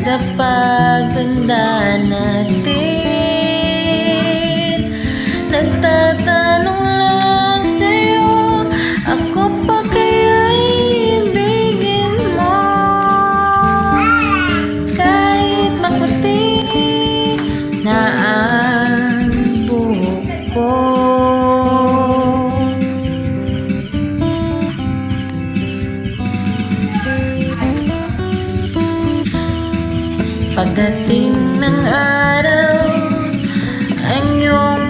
sa pagtanda natin. Nagtatanong lang sa'yo, ako pa kaya'y ibigin mo? Kahit maputi na ang buhok ko, pagdating ng araw, ang iyong